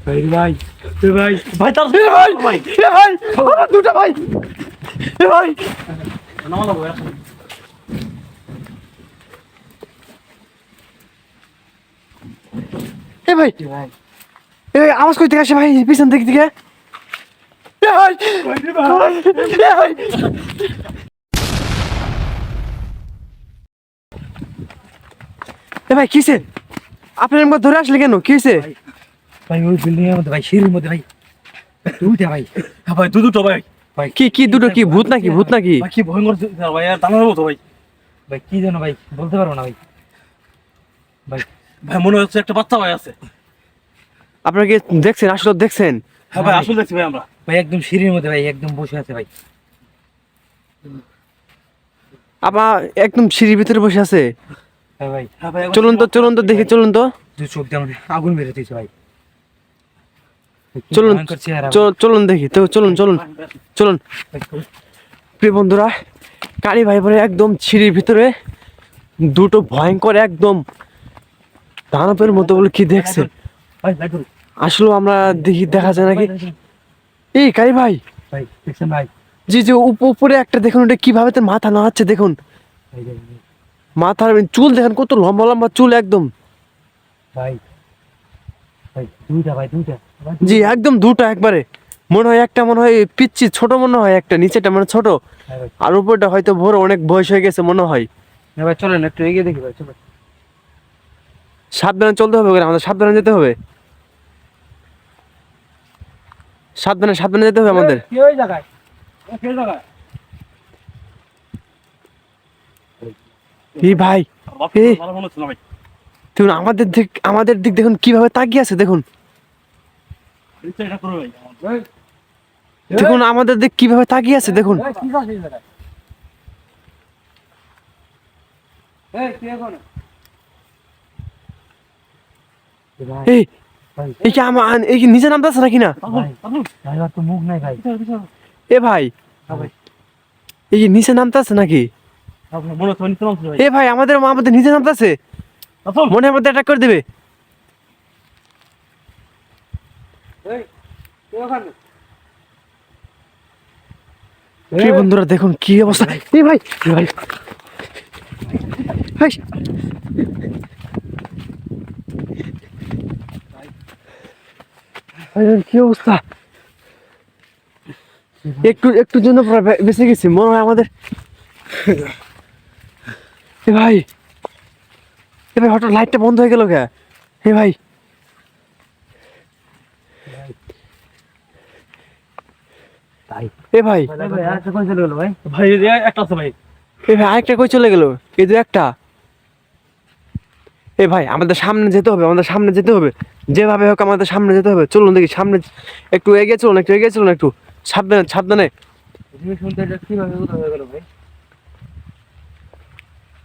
ভাই ভাই ভাই ভাই তার ভাই ভাই ভাই আমার দুটো ভাই ভাই নামালো ভাই ভাই ভাই আওয়াজ কই থেকে আসে ভাই পিছন দিক থেকে ভাই ভাই ভাই কিসে আপনার আমাকে ধরে আসলে কেন কি হয়েছে ভাই ওই বিল্ডিং এর মধ্যে ভাই সিঁড়ির মধ্যে ভাই দুইটা ভাই ভাই দুটো ভাই ভাই কি কি দুটো কি ভূত নাকি ভূত নাকি ভাই কি ভয়ঙ্কর ভাই আর দাঁড়ানোর মতো ভাই ভাই কি জানো ভাই বলতে পারবো না ভাই ভাই ভাই মনে হচ্ছে একটা বাচ্চা ভাই আছে আপনারা কি দেখছেন আসলে দেখছেন হ্যাঁ ভাই আসলে দেখছি ভাই আমরা ভাই একদম সিঁড়ির মধ্যে ভাই একদম বসে আছে ভাই আপনার একদম সিঁড়ির ভিতরে বসে আছে হ্যাঁ ভাই হ্যাঁ ভাই চলুন তো দেখি চলুন তো দুই চোখ দিয়ে আমাদের আগুন বেরোতে দিয়েছে ভাই চলুন ভয়ঙ্কর চেহারা চলুন দেখি তো চলুন প্রিয় বন্ধুরা কালী ভাই বলে একদম সিঁড়ির ভিতরে দুটো ভয়ঙ্কর একদম দানবের মতো বলে কি দেখছে ভাই লাইট ধরুন আসলে আমরা দেখি দেখা যায় নাকি এই কালী ভাই ভাই দেখছেন ভাই জি জি উপরে একটা দেখুন ওটা কিভাবে তার মাথা নাড়াচ্ছে দেখুন ভাই মাথার চুল দেখেন কত লম্বা লম্বা চুল একদম ভাই ভাই দুইটা ভাই দুইটা জি একদম দুটো একবারে মনে হয় একটা মনে হয় পিচ্ছি ছোট মনে হয় একটা নিচেটা মানে ছোট আর উপরটা হয়তো বড় অনেক বয়স হয়ে গেছে মনে হয় ভাই চলেন একটু এগিয়ে দেখি ভাই চলেন সাবধানে চলতে হবে আমাদের সাবধানে যেতে হবে সাবধানে যেতে হবে আমাদের কি ওই জায়গায় কি জায়গায় এই ভাই এই ভালো মনে হচ্ছে না ভাই দেখুন আমাদের দিক দেখুন কিভাবে তাকিয়ে আছে দেখুন এটা করো ভাই দেখুন আমাদের দিক কিভাবে তাকিয়ে আছে দেখুন কি আছে এই জায়গায় এই কি এখন এই এই কি এই কি নিচে নামতেছে নাকি না ভাই আর তো মুখ নাই ভাই এ ভাই এই কি নিচে নামতেছে নাকি আপনার মনে হচ্ছে নিচে নামছে ভাই এ ভাই আমাদের নিচে নামতেছে মনে হয় আমাদের অ্যাটাক করে দেবে এই কি ওখানে কি বন্ধুরা দেখুন কি অবস্থা এই ভাই ভাই ভাই কি অবস্থা একটু জন্য বেঁচে গেছি মনে হয় আমাদের এ ভাই হঠাৎ লাইটটা বন্ধ হয়ে গেল কে হে ভাই এ ভাই ভাই আরেকটা কই চলে গেল ভাই ভাই একটা আছে ভাই এ ভাই আরেকটা কই চলে গেল এই যে একটা এ ভাই আমাদের সামনে যেতে হবে যেভাবে হোক আমাদের সামনে যেতে হবে চলুন দেখি সামনে একটু এগিয়ে চলুন একটু সাবধানে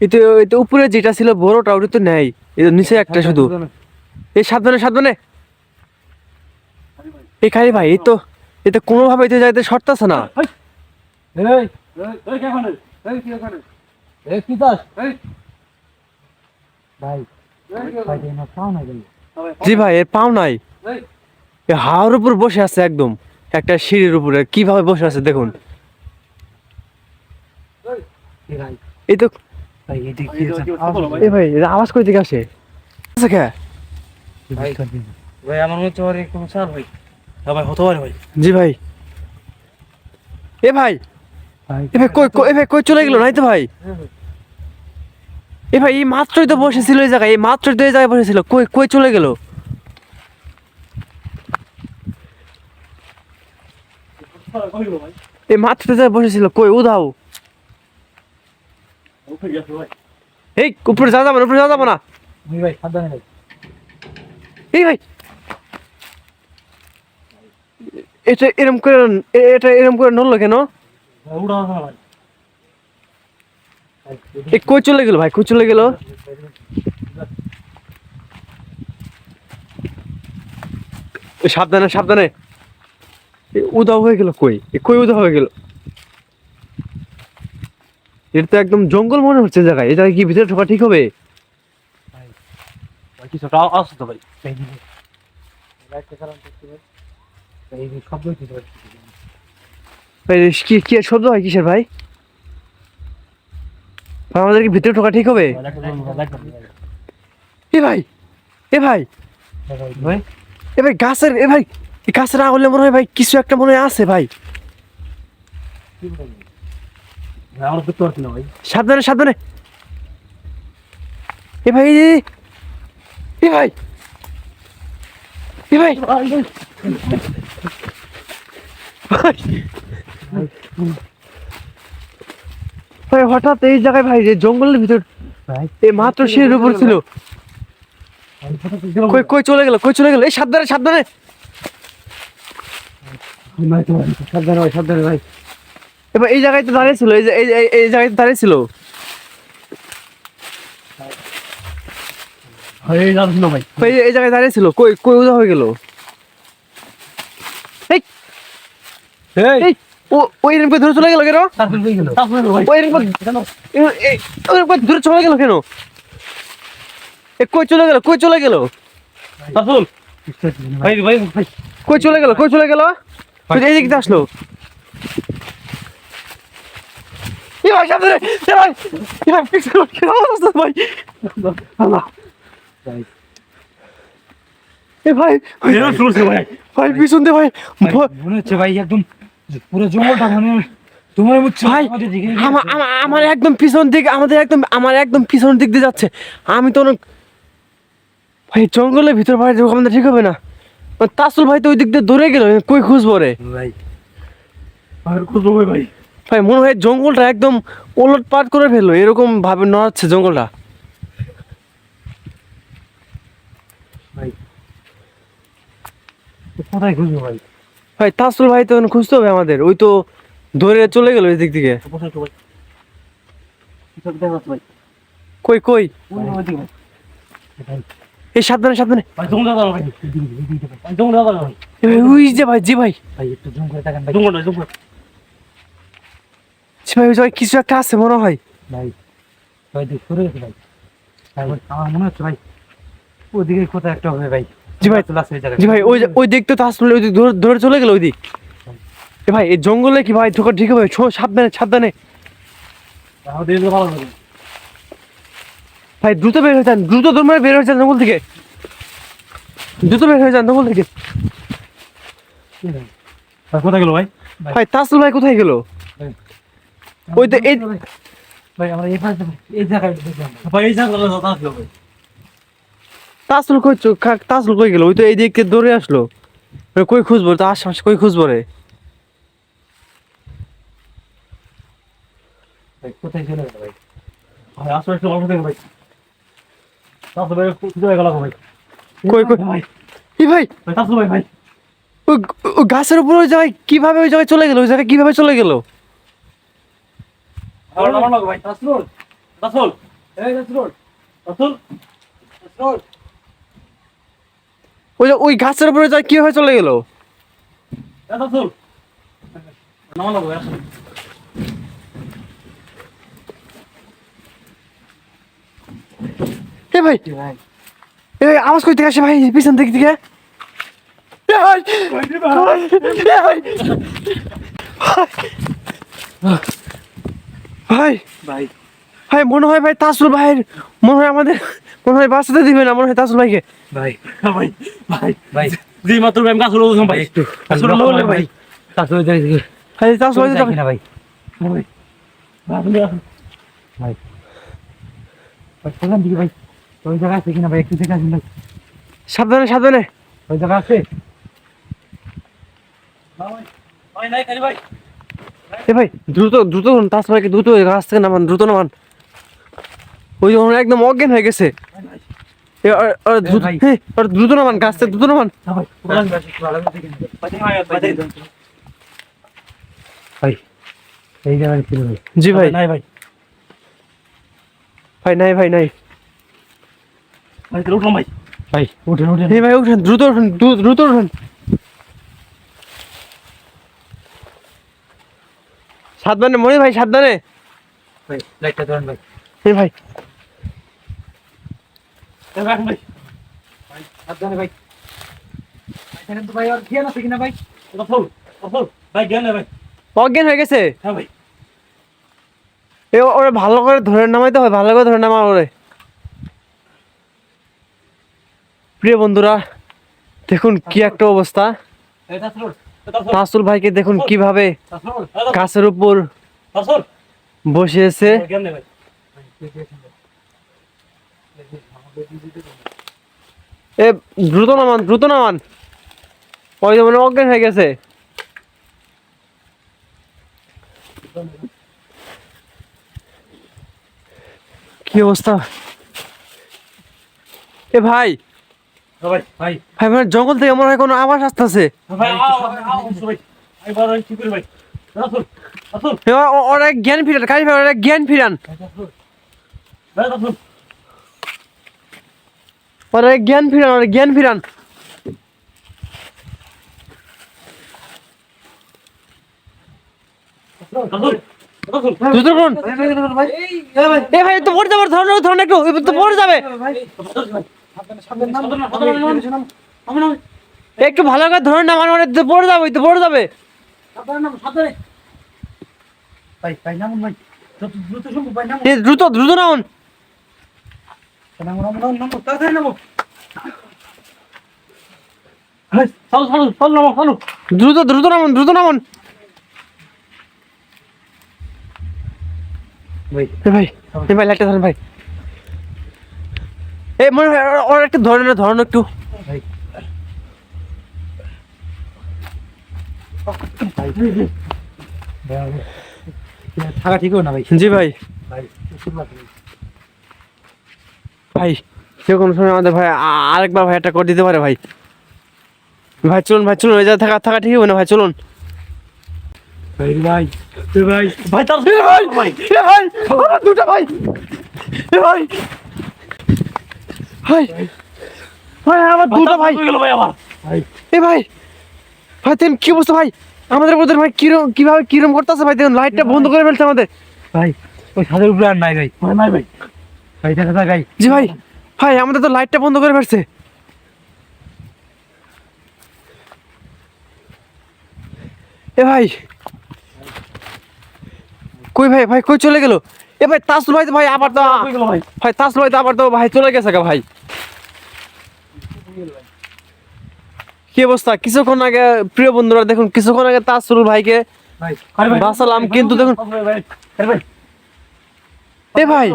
এতে উপরে যেটা ছিল বড়টা ওটা তো নেই এটা নিচে একটা শুধু এই সাবধানে এই খালি ভাই এই তো কোনোভাবে এতে যাইতে সরতেছে না জি ভাই এর পাও নাই হাওয়ার উপর বসে আছে একদম একটা সিঁড়ির উপরে কিভাবে বসে আছে দেখুন এই তো ভাই আওয়াজ কই দিকে আসে ভাই আমার মনে হচ্ছে কোনো চাল ভাই হ্যাঁ ভাই হতে পারে ভাই জি ভাই এ ভাই কই চলে গেল নাই তো ভাই এ ভাই এই মাত্রই তো বসেছিল এই জায়গায় বসেছিল কই চলে গেল এই মাত্র বসেছিল কই উধাও এই উপরে যাওয়া যাবো না ভাই সাবধানে ভাই এই ভাই এটা এরম করে নড়লো কেন ভাই কই চলে গেল সাবধানে উধাও হয়ে গেল কই উধাও হয়ে গেল এটা তো একদম জঙ্গল মনে হচ্ছে জায়গায় এই জায়গায় কি ভিতরে ঢোকা ঠিক হবে কিছু আসতো ভাই লাইটটা চালান করতে ভাই এই যে শব্দ হইতেছে ভাই ভাই কি কি শব্দ হয় কিসের ভাই? ভাই, আমাদেরকে ভিতরে ঢোকা ঠিক হবে? লাইটটা জ্বলবে, লাইটটা জ্বলবে। এ ভাই, এ ভাই, ভাই এ ভাই গাছের, এ ভাই এই গাছের আগুলে মনে হয় ভাই কিছু একটা মনে হয় আছে ভাই। কি বলেন? ভাই, আমরা দেখতে পাচ্ছি না ভাই। সাবধানে সাবধানে। এ ভাই, এ ভাই, এ ভাই, ভাই, ভাই হঠাৎ এই জায়গায় ভাই যে জঙ্গলের ভিতর ভাই এই মাত্র সিঁড়ির উপর ছিল। কই কই চলে গেল, কই চলে গেল? এই সাবধানে সাবধানে। সাবধানে ভাই, সাবধানে ভাই। এবার এই জায়গায় তো দাঁড়িয়ে ছিল, এই যে এই জায়গায় তো দাঁড়িয়ে ছিল। এই জানো না ভাই। ভাই এই জায়গায় দাঁড়িয়ে ছিল, কই কই উদা হয়ে গেল? এই এই ও ওই এরকম করে ধরে চলে গেল কেন? তারপর হয়ে গেল। তারপর ভাই। ওই এরকম ওরকম করে ধরে চলে গেল কেন? এ কই চলে গেল, কই চলে গেল? তারপর ভাই ভাই ভাই কই চলে গেল, কই চলে গেল? ওই যে এই দিকে আসলো। এই ভাই সামনে, এ ভাই, এ ভাই পিছনে কি অবস্থা ভাই? আল্লাহ, এ ভাই, ভাই এরা শুনছে ভাই। ভাই পিছন দিয়ে ভাই মনে হচ্ছে ভাই একদম পুরো জঙ্গলটা মানে তোমার হচ্ছে ভাই আমাদের দিকে আমার একদম পিছন দিক, আমাদের একদম আমার একদম পিছন দিক দিয়ে যাচ্ছে। আমি তো অনেক ভাই জঙ্গলের ভিতর বাইরে যাবো, আমাদের ঠিক হবে না। তাসুল ভাই তো ওই দিক দিয়ে দৌড়ে গেল, কই খুঁজবো রে ভাই আর খুঁজবো ভাই। ভাই? মনে হয় জঙ্গলটা একদম ওলট পাট করে ফেললো, এরকম ভাবে নড়াচ্ছে জঙ্গলটা। ভাই কোথায় খুঁজবো ভাই? ভাই তাসুল ভাই তো এখন খুঁজতে হবে আমাদের, ওই তো ধরে চলে গেল ওই দিক থেকে। কোথায় ভাই? কিছু দেখা যাচ্ছে ভাই। কই কই? ওই দিকে ভাই। ভাই এই সাবধানে সাবধানে। ভাই জঙ্গলে দাঁড়াও ভাই। ভাই জঙ্গলে দাঁড়াও ভাই। এ ভাই, ওই যে ভাই, জি ভাই, ভাই একটু জঙ্গলে দেখেন ভাই। জঙ্গল জঙ্গল জি ভাই, ওই জায়গায় কিছু একটা আছে মনে হয়। ভাই ভাই দেখ সরে গেছে ভাই। ভাই আমার মনে হচ্ছে ভাই ওদিকে কোথায় একটা হবে ভাই। জি ভাই, চলে আসছে এই জায়গায়। জি ভাই, ওই দিক তো তাসুল ওই দিক ধরে চলে গেল ওই দিক। এ ভাই এই জঙ্গলে কি ভাই ঢোকা ঠিক হবে? সাবধানে সাবধানে আমাদের এদিকে ভালো হবে। ভাই, দ্রুত বের হয়ে যান, দ্রুত দৌড়ে বের হয়ে যান জঙ্গল থেকে, দ্রুত বের হয়ে যান জঙ্গল থেকে। ভাই কোথায় গেল ভাই? ভাই তাসুল ভাই কোথায় গেল? ওই তো এই ভাই আমরা এই পাশে এই জায়গায় দেখলাম ভাই। এই জায়গায় আসলো ভাই। তাসুল কই তাসুল কই গেল? ওই তো এই দিক থেকে দৌড়ে আসলো। কই খুঁজবো তো, আশেপাশে কই খুঁজবো রে? ভাই কোথায় চলে গেল ভাই? ভাই আসলে একটু অল্প দেখো ভাই। তাসু ভাই কোথায় গেল ভাই? কই কই? ভাই এই ভাই, ভাই তাসু ভাই ভাই ওই গাছের উপরে ওই জায়গায় কিভাবে ওই জায়গায় চলে গেল? ওই জায়গায় কিভাবে চলে গেল? আমার নাম লাগো ভাই। তাসরুল তাসুল এই তাসরুল তাসুল তাসরুল ওই গাছের উপরে ওই জায়গায় কিভাবে চলে গেল? এই তাসুল নাম লাগো আসুন। এ ভাই, ভাই এ ভাই আওয়াজ কই থেকে আসে ভাই? পিছন দিক থেকে। এ ভাই, এ ভাই, ভাই, ভাই ভাই মনে হয় ভাই তাসুল ভাইয়ের মনে হয় আমাদের মনে হয় বাঁচাতে দিবে না মনে হয় তাসুল ভাইকে। ভাই ভাই ভাই ভাই জি মাত্র আমি কাজ হলো ভাই। একটু কাজ হলো ভাই। কাজ হলো যাই ভাই তাসুল ভাই না ভাই। ভাই ভাই ভাই কোন দিকে ভাই? ওই জায়গা আছে কিনা ভাই? একটু দেখে আসুন ভাই। সাবধানে সাবধানে। ওই জায়গা আছে ভাই? ভাই নাই খালি ভাই। এ ভাই দ্রুত দ্রুত করুন, তাসুল ভাইকে দ্রুত ওই গাছ থেকে নামান, দ্রুত নামান। ওই যখন একদম অজ্ঞান হয়ে গেছে। দ্রুত ভাই। হ্যাঁ, দ্রুত নামান, গাছ থেকে দ্রুত নামান। ভাই পুরান ভাই ভালো দেখে ভাই এই জায়গায় ছিল ভাই। জি ভাই, নাই ভাই। ভাই নাই, ভাই নাই। ভাই তো উঠলাম ভাই। ভাই উঠেন উঠেন। এই ভাই উঠেন, দ্রুত উঠেন, দ্রুত উঠেন। সাবধানে মনি ভাই, সাবধানে। ভাই লাইটটা ধরেন ভাই। এই ভাই, রাখুন ভাই। ভাই সাবধানে ভাই। এখানে তো ভাই আর জ্ঞান আছে কিনা ভাই? রাসূল, রাসূল, ভাই জ্ঞান নেই ভাই। অজ্ঞান হয়ে গেছে। হ্যাঁ ভাই। ওরে ভালো করে ধরে নামাইতে হয়, ভালো করে ধরে নামা ওরে। প্রিয় বন্ধুরা দেখুন কি একটা অবস্থা। এই রাসূল, রাসূল, তাসুল ভাইকে দেখুন কিভাবে রাসূল, গাছের উপর রাসূল। বসিয়েছে। জ্ঞান নেই ভাই। এ দ্রুত নামান, দ্রুত নামান। ওই যে মনে হয় অজ্ঞান হয়ে গেছে। কি অবস্থা এ ভাই? হ্যাঁ ভাই, ভাই। ভাই মানে জঙ্গল থেকে মনে হয় কোনো আওয়াজ আসতেছে। ভাই আও ভাই। এবার কি করি ভাই? রাসূল, রাসূল, ওরা জ্ঞান ফিরান, কারি ভাই ওরা জ্ঞান ফিরান, রাসূল। রাসূল। ওরা জ্ঞান ফিরান, ওরা জ্ঞান ফিরান। রাসূল, রাসূল। দ্রুত করুন। ভাই। এ ভাই তো পড়ে যাবে, ধরুন ধরুন একটু, এ তো পড়ে যাবে। একটু ভালো করে ধরুন না, মানে তো পড়ে যাবে, তো পড়ে যাবে। ভাই, ভাই নামুন ভাই। দ্রুত সম্ভব ভাই নামুন। এ দ্রুত দ্রুত নামুন। নামো, নামো, নামো, নামো, তাড়াতাড়ি নামো। ভাই, চলো, চলো, চলো, নামো, চলো। দ্রুত দ্রুত নামুন, দ্রুত নামুন। ভাই, এ ভাই লাইটটা ধরেন ভাই। এ মনে হয় ওরা একটু ধরেন, ধরুন একটু। ভাই। থাকা ঠিক হবে না ভাই। জি ভাই। ভাই, ভাই সে কোনো সময় আমাদের ভাই আরেকবার ভাই একটা করে দিতে পারে ভাই। ভাই চলুন, ভাই চলুন, এই জায়গায় থাকা থাকা ঠিক হবে না ভাই, চলুন। ভাই, ভাই, ভাই, ভাই, তার এ ভাই, ভাই। এ ভাই, আমার দুটো ভাই, এ ভাই, ভাই, ভাই আমার দুটো ভাই, গেল ভাই আমার। ভাই, এ ভাই, ভাই দেখেন কি অবস্থা ভাই, আমাদের মধ্যে ভাই কিরম কিভাবে কিরম করতেছে ভাই, দেখুন লাইটটা বন্ধ করে ফেলছে আমাদের। ভাই, ওই ছাদের উপরে আর নাই ভাই। ভাই, নাই ভাই। ভাই, দেখা যাক ভাই। জি ভাই, ভাই আমাদের তো লাইটটা বন্ধ করে ফেলছে। এ ভাই কই ভাই, ভাই কই চলে গেল? এ ভাই তাসুল ভাই তো ভাই আবার তো, কই গেল ভাই? ভাই তাসুল ভাই তো আবার তো ভাই চলে গেছে গা ভাই। কি অবস্থা, কিছুক্ষণ আগে প্রিয় বন্ধুরা দেখুন, কিছুক্ষণ আগে তাসুল ভাইকে ভাই, আরে ভাই, বাঁচালাম, কিন্তু দেখুন ভাই, ভাই, আরে ভাই। এ ভাই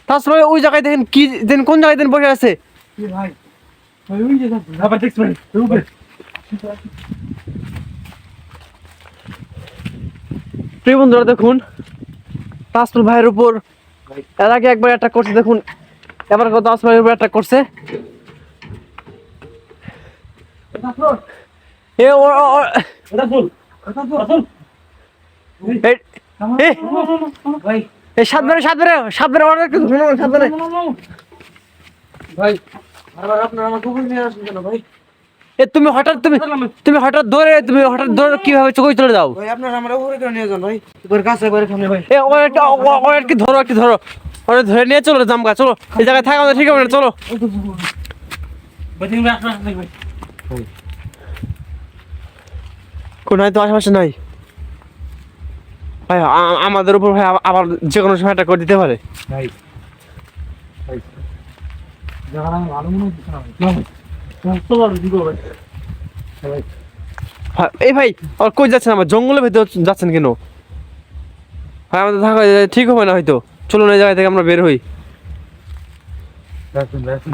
তাসুল ভাই ওই জায়গায় দেখেন কি দেন, কোন জায়গায় দেন বসে আছে। কি ভাই? ভাই, ওই যে যাচ্ছে। আবার দেখছি ভাই, ওই উপরে। প্রিয় বন্ধুরা দেখুন তাসুল ভাইয়ের উপর এর আগে একবার অ্যাটাক করছে, দেখুন এবার কত তাসুল ভাইয়ের উপর অ্যাটাক করছে। এ রাসূল, রাসূল। ভাই, এই সাবধানে সাবধানে সাবধানে, অর্ডার একটু ধরে নাও, সাবধানে। ভাই, আবার আপনারা আমার কুকুর নিয়ে আসছেন কেন ভাই? এ তুমি হঠাৎ তুমি হঠাৎ ধরে কিভাবে চোখে চলে যাও? ভাই, আপনারা আমার উপরে কেন নিয়ে যান ভাই? উপরে কাছে একবারে সামনে ভাই। এ ওর একটু ধরো, একটু ধরো, ওরে ধরে নিয়ে চলো জামগা, চলো এই জায়গায় থাকা আমাদের ঠিক হবে না, চলো। ভাই, তুমি আসবেন না ভাই। কোন হয়তো আশেপাশে নাই ভাই, আমাদের উপর ভাই আবার যে কোনো সময় একটা করে দিতে পারে। ভাই, ভাই, জায়গাটা আমি ভালো মনে হচ্ছে না ভাই। না ভাই, তো ভালো দিব ভাই। ভাই, এই ভাই আর কই যাচ্ছেন, আমার জঙ্গলের ভেতর যাচ্ছেন কেন ভাই? আমাদের থাকা ঠিক হবে না হয়তো, চলুন এই জায়গা থেকে আমরা বের হই। রাখুন, রাখুন।